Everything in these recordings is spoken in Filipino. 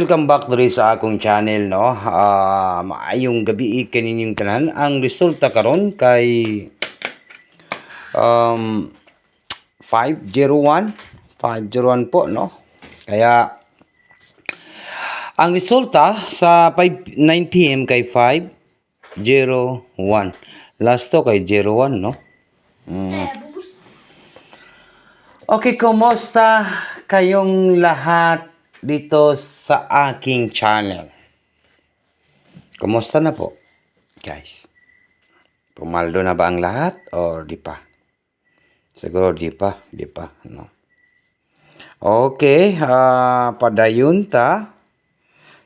Welcome back diri sa akong channel, no. Maayong gabi kaninyong tanan. Ang resulta karon kay 501 po, no. Kaya ang resulta sa 9 PM kay 501. Last to kay 01, no. Okay, kumusta kayong lahat dito sa aking channel? Kumusta na po, guys? Pumaldo na ba ang lahat or di pa? Siguro di pa, no. Okay, padayon ta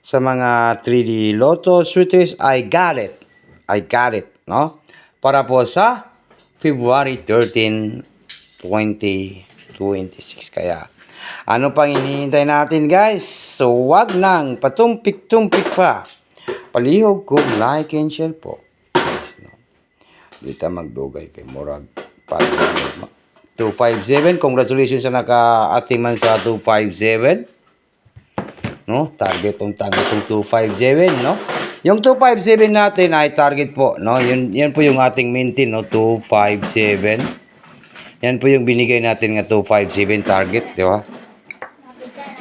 sa mga 3D Lotto Sweeties. I got it, no? Para po sa February 13, 2026. Kaya ano pang hinihintay natin, guys? So wag nang patumpik-tumpik pa. Palihog ko, like and share po. Guys, no? Dito magdugay kay Murag 257. Congratulations sa naka-atiman sa 257. No? Target tong 257, no? Yung 257 natin ay target po, no? Yan po yung ating maintain, no? 257. Yan po yung binigay natin nga 257 target, di ba?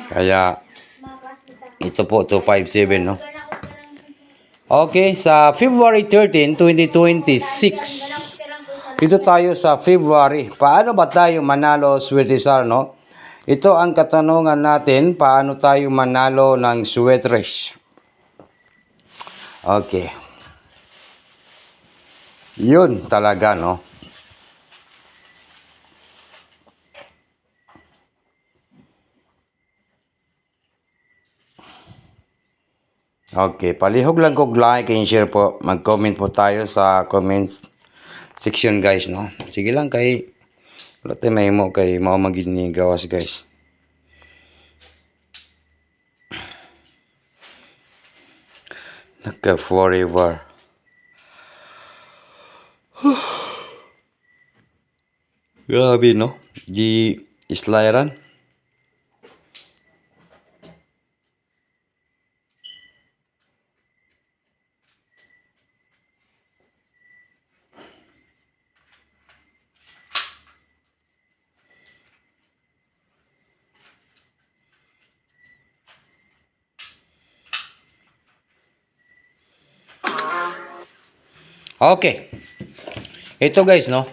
Kaya ito po 257, no? Okay, sa February 13, 2026. Dito tayo sa February. Paano ba tayo manalo, Sweetisar, no? Ito ang katanungan natin, paano tayo manalo ng Sweetrish? Okay. Yun talaga, no? Okay, palihog lang kog like and share po. Mag-comment po tayo sa comments section, guys, no? Sige lang kay wala tayo mahimo kay mao magini gawas, guys. Naka forever. Grabe, no? Di islairan. Okay. Ito, guys, no?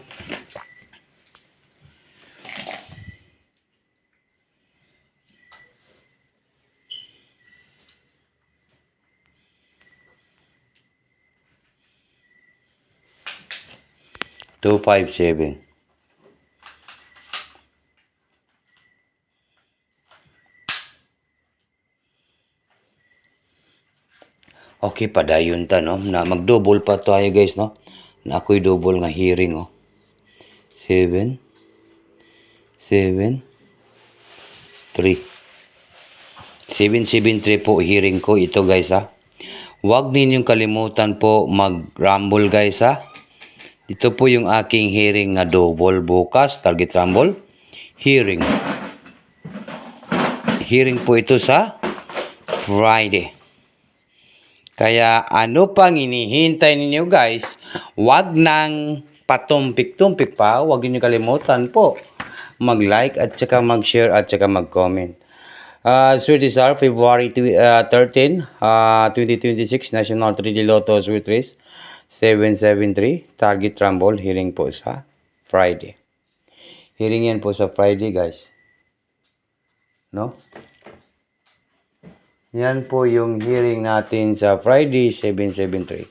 Two, 5, 7. Okay, padayon ta, no? Na mag-double pa tayo, guys, no? Na ako'y double nga hearing, oh. 7, 7, 3. 773 po hearing ko ito, guys, ha. Huwag ninyong kalimutan po mag-rumble, guys, ha. Ito po yung aking hearing na double bukas, target rumble. Hearing. Hearing po ito sa Friday. Kaya ano pang hinihintay ninyo, guys? Huwag nang patumpik-tumpik pa. Huwag niyo kalimutan po mag-like at saka mag-share at saka mag-comment. Sweetisar, February 13, 2026, National 3D Lotto Sweet Race 773, Target Rumble, hearing po sa Friday. Hearing yan po sa Friday, guys. No? Yan po yung hearing natin sa Friday 773.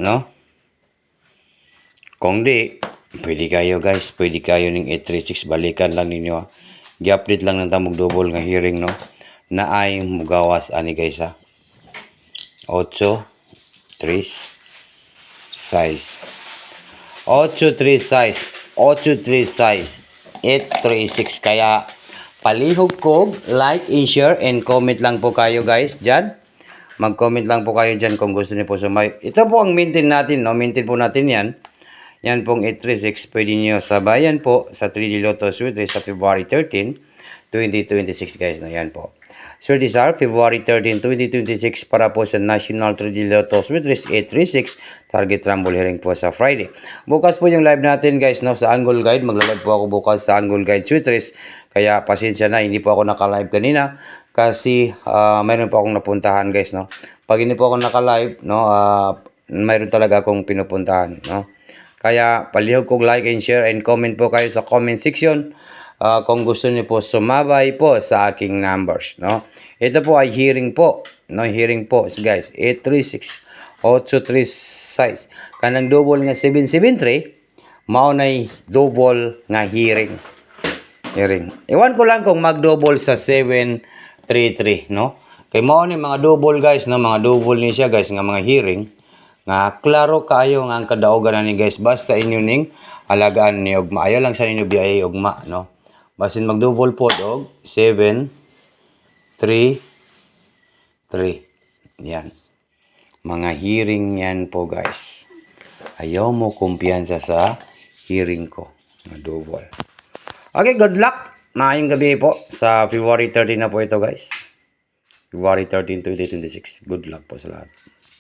No? Kung di, pwede kayo, guys. Pwede kayo ng 836. Balikan lang ninyo. Gi-update lang ng tamog double nga hearing, no? Na ay mugawas ani, guys, ha. 8, 3, 6. 8, 3, 6. 8, 3, 6. 8, 3, 6. Kaya palihog ko, like, and share, and comment lang po kayo guys dyan. Mag-comment lang po kayo dyan kung gusto niyo po sumay. Ito po ang maintain natin, no? Maintain po natin yan. Yan pong 836. Pwede niyo sabayan po sa 3D Lotto Swerte sa February 13, 2026 guys. No? Yan po. So these are February 13, 2026 para po sa National 3D Lotto Swerte 836. Target Rumble Hearing po sa Friday. Bukas po yung live natin guys, no? Sa Angle Guide. Magla-live po ako bukas sa Angle Guide Swerte. Kaya pasensya na, hindi po ako naka-live kanina. Kasi mayroon po akong napuntahan guys, no? Pag hindi po ako naka-live, no? Mayroon talaga akong pinupuntahan, no? Kaya palihog kong like and share and comment po kayo sa comment section kung gusto niyo po sumabay po sa aking numbers, no? Ito po ay hearing po, no? Hearing po, guys. 836 836 kanang double nga 773 mao nay double nga hearing. Iwan ko lang kung mag-double sa 733, no? Kay mao ni mga double guys, no? Mga double ni siya guys nga mga hearing. Nga klaro kayo nga ang kadaugan ni guys, basta inyo ning alagaan ni ugma, ayaw lang sa inyo biyay ugma, no? Basin mag-double po og 7 3 3. Yan, mga hearing yan po guys. Ayaw mo kumpiyansa sa hearing ko na double. Okay, good luck, maayong gabi po sa February 13 na po ito guys. February 13, 2026. Good luck po sa lahat.